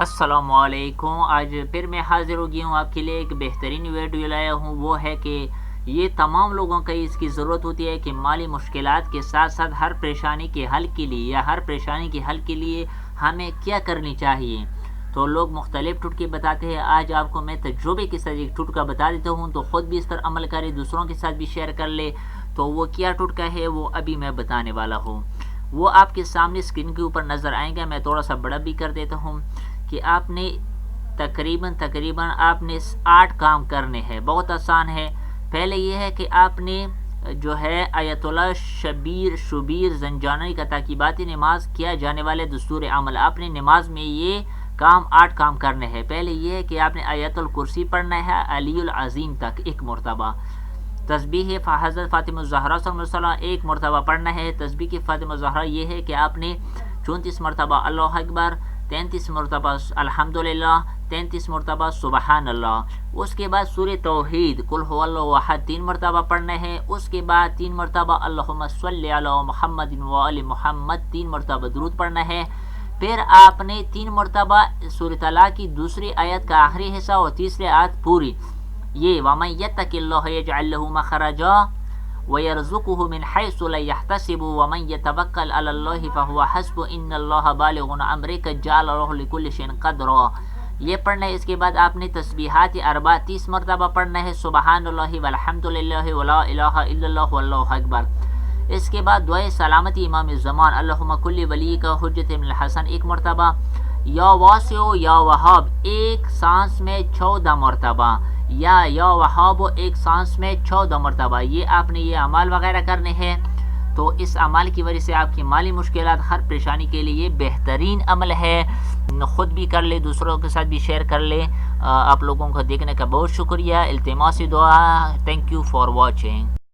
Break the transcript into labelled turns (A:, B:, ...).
A: السلام علیکم۔ آج پھر میں حاضر ہو گیا ہوں آپ کے لیے ایک بہترین ویڈیو لایا ہوں۔ وہ ہے کہ یہ تمام لوگوں کا اس کی ضرورت ہوتی ہے کہ مالی مشکلات کے ساتھ ساتھ ہر پریشانی کے حل کے لیے ہمیں کیا کرنی چاہیے۔ تو لوگ مختلف ٹوٹکے بتاتے ہیں، آج آپ کو میں تجربے کے ساتھ ایک ٹوٹکا بتا دیتا ہوں، تو خود بھی اس پر عمل کرے، دوسروں کے ساتھ بھی شیئر کر لے۔ تو وہ کیا ٹوٹکا ہے وہ ابھی میں بتانے والا ہوں۔ وہ آپ کے سامنے اسکرین کے اوپر نظر آئیں گا، میں تھوڑا سا بڑا بھی کر دیتا ہوں کہ آپ نے تقریباً آپ نے 8 کام کرنے ہیں۔ بہت آسان ہے۔ پہلے یہ ہے کہ آپ نے جو ہے آیت اللہ شبیر زنجانی کا تاکیباتی نماز کیا جانے والے دستور عمل، آپ نے نماز میں یہ 8 کام کرنے ہیں۔ پہلے یہ ہے کہ آپ نے آیت الکرسی پڑھنا ہے علی العظیم تک 1 مرتبہ۔ تسبیح حضرت فاطمہ الزہرا صلی اللہ علیہ وسلم 1 مرتبہ پڑھنا ہے۔ تسبیح کی فاطمہ الزہرا یہ ہے کہ آپ نے 34 مرتبہ اللہ اکبر، 33 مرتبہ الحمدللہ، 33 مرتبہ سبحان اللہ۔ اس کے بعد سورہ توحید قل هو اللہ احد 3 مرتبہ پڑھنا ہے۔ اس کے بعد 3 مرتبہ اللہم صلی علی محمد وآل محمد 3 مرتبہ درود پڑھنا ہے۔ پھر آپ نے 3 مرتبہ سورہ طلاق کی دوسری آیت کا آخری حصہ اور تیسری آیت پوری، یہ وَمَن يَتَّقِ اللَّهَ يَجْعَل لَّهُ مَخْرَجًا وَيَرْزُقْهُ مِنْ حَيْثُ لَا يَحْتَسِبُ وَمَن يَتَوَكَّلْ عَلَى اللَّهِ فَهُوَ حَسْبُهُ إِنَّ اللَّهَ بَالِغُ أَمْرِهِ قَدْ جَعَلَ اللَّهُ لِكُلِّ شَيْءٍ قَدْرًا۔ یہ پڑھنا ہے۔ اس کے بعد آپ نے تسبیحات 30 مرتبہ پڑھنا ہے، سبحان اللہ والحمد للہ ولا الہ الا اللہ واللہ اکبر۔ اس کے بعد دعائے سلامتی امام الزمان اللہم کل ولی کا حجت من الحسن 1 مرتبہ، یا واسع یا وہاب 1 سانس میں 14 مرتبہ، یا وہاب 1 سانس میں 14 مرتبہ۔ یہ آپ نے یہ اعمال وغیرہ کرنے ہیں۔ تو اس عمل کی وجہ سے آپ کی مالی مشکلات ہر پریشانی کے لیے بہترین عمل ہے۔ خود بھی کر لے، دوسروں کے ساتھ بھی شیئر کر لے۔ آپ لوگوں کو دیکھنے کا بہت شکریہ۔ التماس دعا۔ Thank you for watching.